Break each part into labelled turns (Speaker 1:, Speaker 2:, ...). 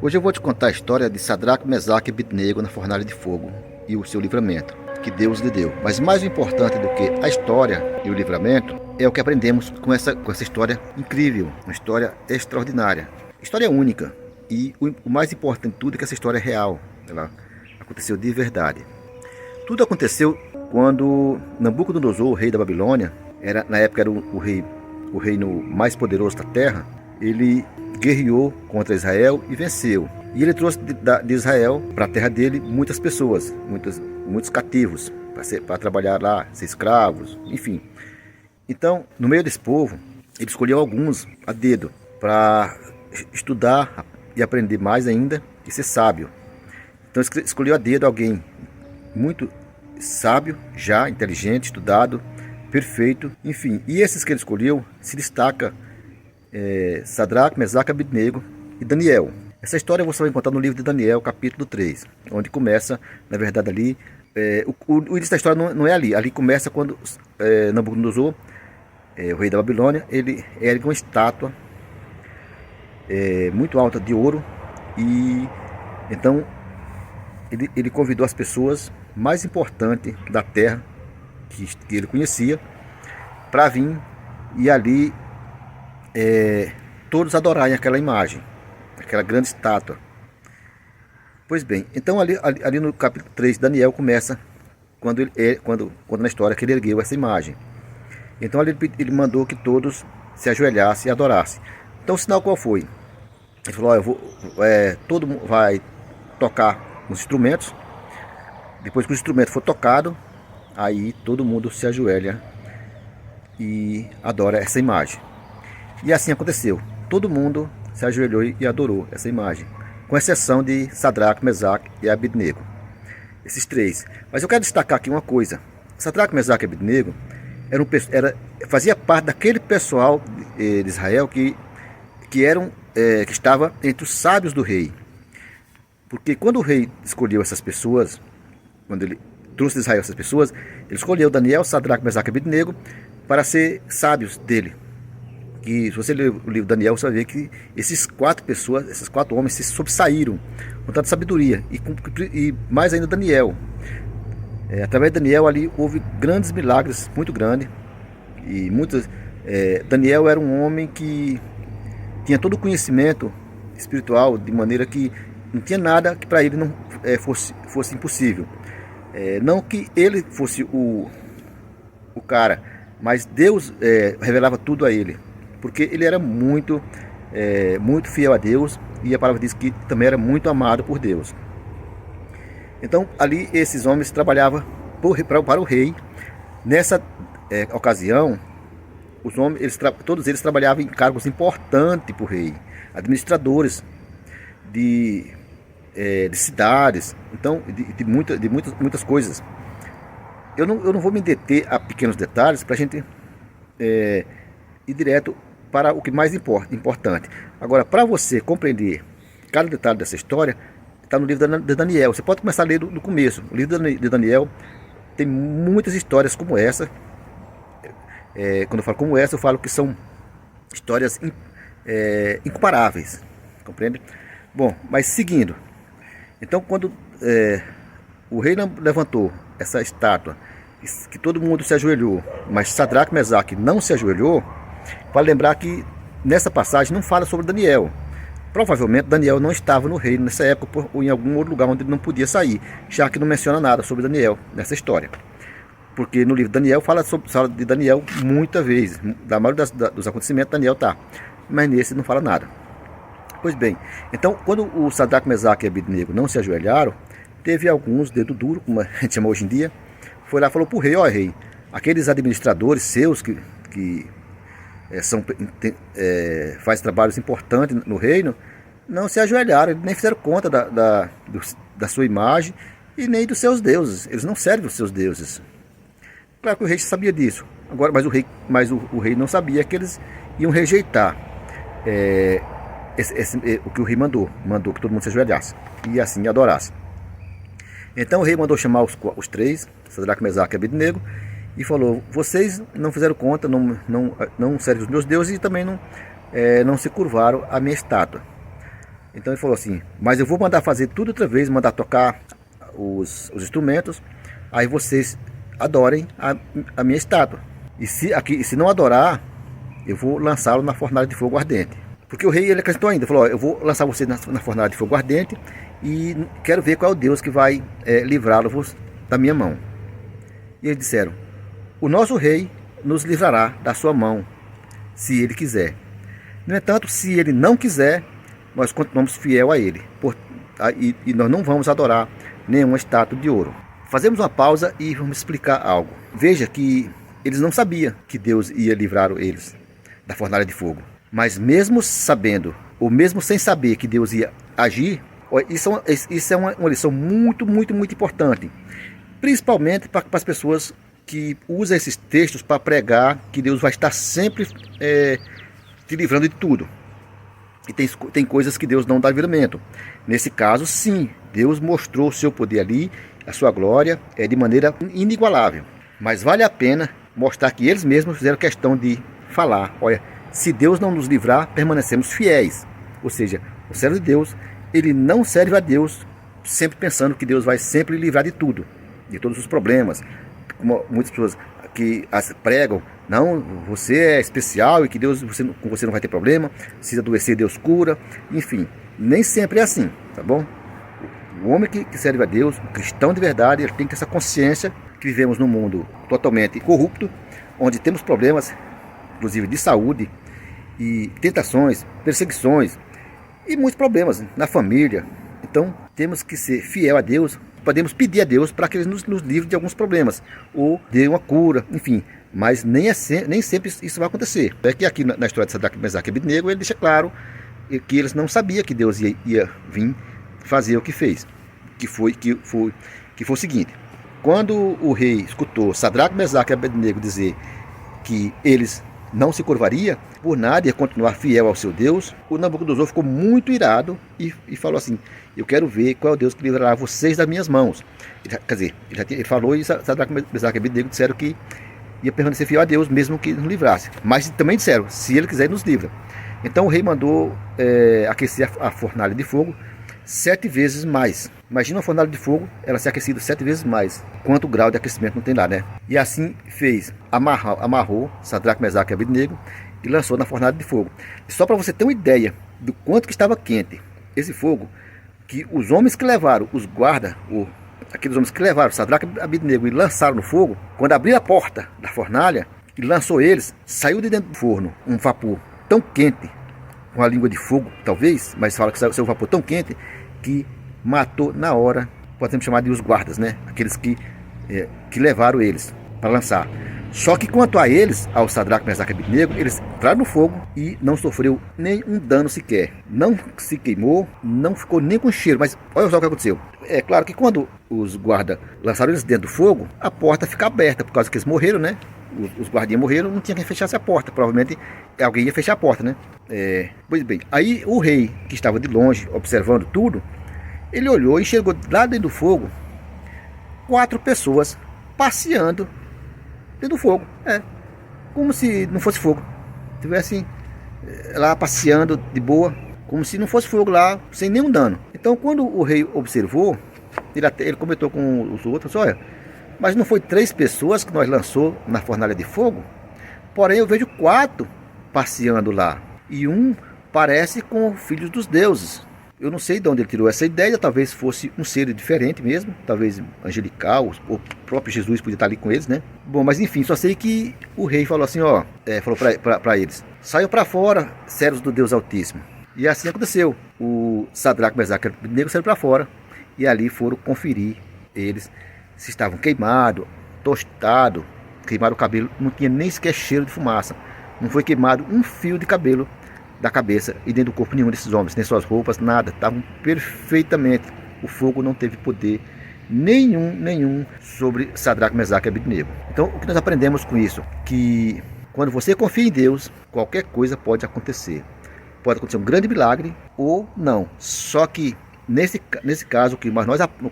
Speaker 1: Hoje eu vou te contar a história de Sadraque, Mesaque e Abednego na fornalha de fogo e o seu livramento, que Deus lhe deu. Mas mais importante do que a história e o livramento é o que aprendemos com essa história incrível, uma história extraordinária, história única. E o mais importante de tudo é que essa história é real, ela aconteceu de verdade. Tudo aconteceu quando Nabucodonosor, o rei da Babilônia, na época era o reino mais poderoso da terra. Ele guerreou contra Israel e venceu. E ele trouxe de Israel para a terra dele muitas pessoas, muitos cativos, para trabalhar lá, ser escravos, enfim. Então, no meio desse povo, ele escolheu alguns a dedo para estudar e aprender mais ainda e ser sábio. Então, escolheu a dedo alguém muito sábio, já inteligente, estudado, perfeito, enfim. E esses que ele escolheu se destaca Sadraque, Mesaque, Abednego e Daniel. Essa história você vai encontrar no livro de Daniel, capítulo 3, onde começa, na verdade, ali, o início da história não é ali. Ali começa quando Nabucodonosor, o rei da Babilônia, ele ergue uma estátua muito alta de ouro, e então ele convidou as pessoas mais importantes da terra que ele conhecia para vir e ali todos adorarem aquela imagem, aquela grande estátua. Pois bem, então ali no capítulo 3, Daniel começa quando na história que ele ergueu essa imagem. Então ele mandou que todos se ajoelhassem e adorassem. Então o sinal qual foi? Ele falou: todo mundo vai tocar os instrumentos. Depois que o instrumento for tocado, aí todo mundo se ajoelha e adora essa imagem. E assim aconteceu. Todo mundo se ajoelhou e adorou essa imagem, com exceção de Sadraque, Mesaque e Abednego. Esses três. Mas eu quero destacar aqui uma coisa. Sadraque, Mesaque e Abednego fazia parte daquele pessoal de Israel que estava entre os sábios do rei. Porque quando o rei escolheu essas pessoas, quando ele trouxe de Israel essas pessoas, ele escolheu Daniel, Sadraque, Mesaque e Abednego para ser sábios dele. E se você ler o livro de Daniel, você vai ver que esses quatro homens se sobressaíram com tanta sabedoria, e mais ainda Daniel. Através de Daniel ali houve grandes milagres, muito grandes. E Daniel era um homem que tinha todo o conhecimento espiritual, de maneira que não tinha nada que para ele não fosse impossível. Não que ele fosse o cara, mas Deus revelava tudo a ele, porque ele era muito fiel a Deus, e a palavra diz que também era muito amado por Deus. Então ali esses homens trabalhavam para o rei. Nessa ocasião, todos eles trabalhavam em cargos importantes para o rei, administradores de cidades, então de muitas coisas. Eu não vou me deter a pequenos detalhes para a gente ir direto para o que mais importante. Agora, para você compreender cada detalhe dessa história, está no livro de Daniel. Você pode começar a ler do começo. O livro de Daniel tem muitas histórias como essa. Quando eu falo como essa, eu falo que são histórias incomparáveis. Compreende? Bom, mas seguindo. Então, quando o rei levantou essa estátua, que todo mundo se ajoelhou, mas Sadraque, Mesaque não se ajoelhou, para lembrar que nessa passagem não fala sobre Daniel. Provavelmente Daniel não estava no reino nessa época, ou em algum outro lugar onde ele não podia sair, já que não menciona nada sobre Daniel nessa história. Porque no livro de Daniel fala de Daniel muitas vezes, da maioria dos acontecimentos Daniel está, mas nesse não fala nada. Pois bem, então quando o Sadraque, Mesaque e Abednego não se ajoelharam, teve alguns dedo duro, como a gente chama hoje em dia, foi lá e falou para o rei: ó rei, aqueles administradores seus que faz trabalhos importantes no reino, não se ajoelharam, nem fizeram conta da sua imagem e nem dos seus deuses. Eles não servem os seus deuses. Claro que o rei sabia disso. Agora, mas o rei não sabia que eles iam rejeitar o que o rei mandou que todo mundo se ajoelhasse e assim adorasse. Então o rei mandou chamar os três, Sadraque, Mesaque e Abednego, e falou: vocês não fizeram conta, não servem os meus deuses, e também não se curvaram à minha estátua. Então ele falou assim, mas eu vou mandar fazer tudo outra vez, mandar tocar os instrumentos, aí vocês adorem a minha estátua. E se não adorar, eu vou lançá-lo na fornalha de fogo ardente. Porque o rei, ele acrescentou ainda, falou, ó, eu vou lançar vocês na fornalha de fogo ardente e quero ver qual é o Deus que vai livrá-los da minha mão. E eles disseram, o nosso rei nos livrará da sua mão, se ele quiser. No entanto, se ele não quiser, nós continuamos fiel a ele. E nós não vamos adorar nenhuma estátua de ouro. Fazemos uma pausa e vamos explicar algo. Veja que eles não sabiam que Deus ia livrar eles da fornalha de fogo. Mas mesmo sabendo, ou mesmo sem saber que Deus ia agir, isso é uma lição muito, muito, muito importante. Principalmente para as pessoas que usam esses textos para pregar que Deus vai estar sempre te livrando de tudo. E tem coisas que Deus não dá livramento. Nesse caso, sim, Deus mostrou o seu poder ali, a sua glória, de maneira inigualável. Mas vale a pena mostrar que eles mesmos fizeram questão de falar, olha, se Deus não nos livrar, permanecemos fiéis. Ou seja, o servo de Deus, ele não serve a Deus sempre pensando que Deus vai sempre livrar de tudo, de todos os problemas. Como muitas pessoas que pregam, não, você é especial e que Deus, com você não vai ter problema, se adoecer Deus cura, enfim, nem sempre é assim, tá bom? O homem que serve a Deus, o cristão de verdade, ele tem que ter essa consciência que vivemos num mundo totalmente corrupto, onde temos problemas, inclusive de saúde, e tentações, perseguições, e muitos problemas na família. Então, temos que ser fiel a Deus, podemos pedir a Deus para que Ele nos livre de alguns problemas, ou dê uma cura, enfim, mas nem sempre isso vai acontecer. É que aqui na história de Sadraque, Mesaque e Abednego, ele deixa claro que eles não sabiam que Deus ia vir fazer o que fez, que foi o seguinte: quando o rei escutou Sadraque, Mesaque e Abednego dizer que eles não se curvaria por nada, ia continuar fiel ao seu Deus, o Nabucodonosor ficou muito irado e falou assim, eu quero ver qual é o Deus que livrará vocês das minhas mãos. Ele falou, e Sadraque, Mesaque e Abednego disseram que ia permanecer fiel a Deus mesmo que nos livrasse, mas também disseram, se ele quiser, ele nos livra. Então o rei mandou aquecer a fornalha de fogo 7 vezes mais. Imagina uma fornalha de fogo, ela ser aquecida 7 vezes mais. Quanto grau de aquecimento não tem lá, né? E assim fez, amarrou Sadraque, Mesaque e Abednego e lançou na fornalha de fogo. E só para você ter uma ideia do quanto que estava quente esse fogo, que os homens que levaram, os guardas, aqueles homens que levaram Sadraque e Abednego e lançaram no fogo, quando abriu a porta da fornalha e lançou eles, saiu de dentro do forno um vapor tão quente, com a língua de fogo, talvez, mas fala que saiu um vapor tão quente que matou na hora, podemos chamar de os guardas, né? Aqueles que levaram eles para lançar. Só que quanto a eles, ao Sadraque, Mesaque e Abednego, eles entraram no fogo e não sofreu nenhum dano sequer. Não se queimou, não ficou nem com cheiro, mas olha só o que aconteceu. É claro que quando os guardas lançaram eles dentro do fogo, a porta fica aberta, por causa que eles morreram, né? Os guardinhas morreram, não tinha quem fechasse a porta. Provavelmente alguém ia fechar a porta, né? Pois bem, aí o rei, que estava de longe, observando tudo, ele olhou e enxergou lá dentro do fogo 4 pessoas passeando dentro do fogo. Como se não fosse fogo. Estivessem lá passeando de boa, como se não fosse fogo lá, sem nenhum dano. Então, quando o rei observou, ele comentou com os outros, olha, mas não foi 3 pessoas que nós lançou na fornalha de fogo? Porém, eu vejo 4 passeando lá. E um parece com filhos dos deuses. Eu não sei de onde ele tirou essa ideia, talvez fosse um ser diferente mesmo, talvez angelical, ou o próprio Jesus podia estar ali com eles, né? Bom, mas enfim, só sei que o rei falou assim, falou para eles, saiam para fora, servos do Deus Altíssimo. E assim aconteceu. O Sadraque, Mesaque e Abednego saíram para fora, e ali foram conferir eles se estavam queimados, tostados, queimaram o cabelo, não tinha nem sequer cheiro de fumaça, não foi queimado um fio de cabelo da cabeça e dentro do corpo nenhum desses homens, nem suas roupas, nada, estavam perfeitamente. O fogo não teve poder nenhum sobre Sadraque, Mesaque e Abednego. Então, o que nós aprendemos com isso? Que quando você confia em Deus, qualquer coisa pode acontecer. Pode acontecer um grande milagre ou não. Só que nesse caso, o que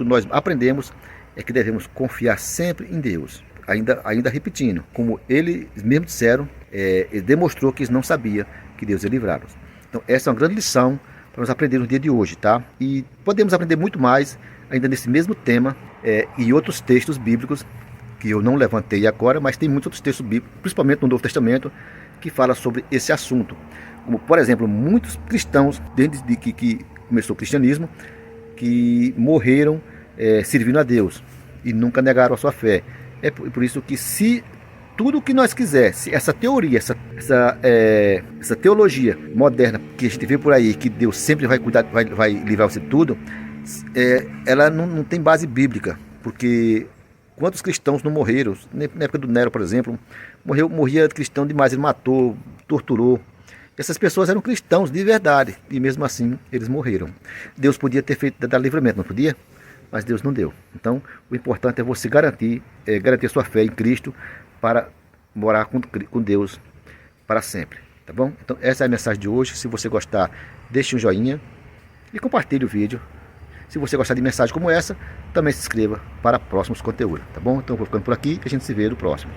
Speaker 1: nós aprendemos é que devemos confiar sempre em Deus. Ainda repetindo, como eles mesmos disseram, ele demonstrou que eles não sabiam que Deus ia livrá-los. Então essa é uma grande lição para nós aprender no dia de hoje, tá? E podemos aprender muito mais ainda nesse mesmo tema e outros textos bíblicos que eu não levantei agora, mas tem muitos outros textos bíblicos, principalmente no Novo Testamento, que fala sobre esse assunto. Como, por exemplo, muitos cristãos, desde que começou o cristianismo, que morreram servindo a Deus e nunca negaram a sua fé. É por isso que se tudo que nós quisermos, essa teoria, essa teologia moderna que a gente vê por aí, que Deus sempre vai cuidar, vai livrar você de tudo, ela não tem base bíblica, porque quantos cristãos não morreram? Na época do Nero, por exemplo, morria cristão demais, ele matou, torturou. Essas pessoas eram cristãos de verdade, e mesmo assim eles morreram. Deus podia ter feito dar livramento, não podia? Mas Deus não deu. Então, o importante é você garantir sua fé em Cristo para morar com Deus para sempre, tá bom? Então, essa é a mensagem de hoje. Se você gostar, deixe um joinha e compartilhe o vídeo. Se você gostar de mensagem como essa, também se inscreva para próximos conteúdos, tá bom? Então, eu vou ficando por aqui e a gente se vê no próximo.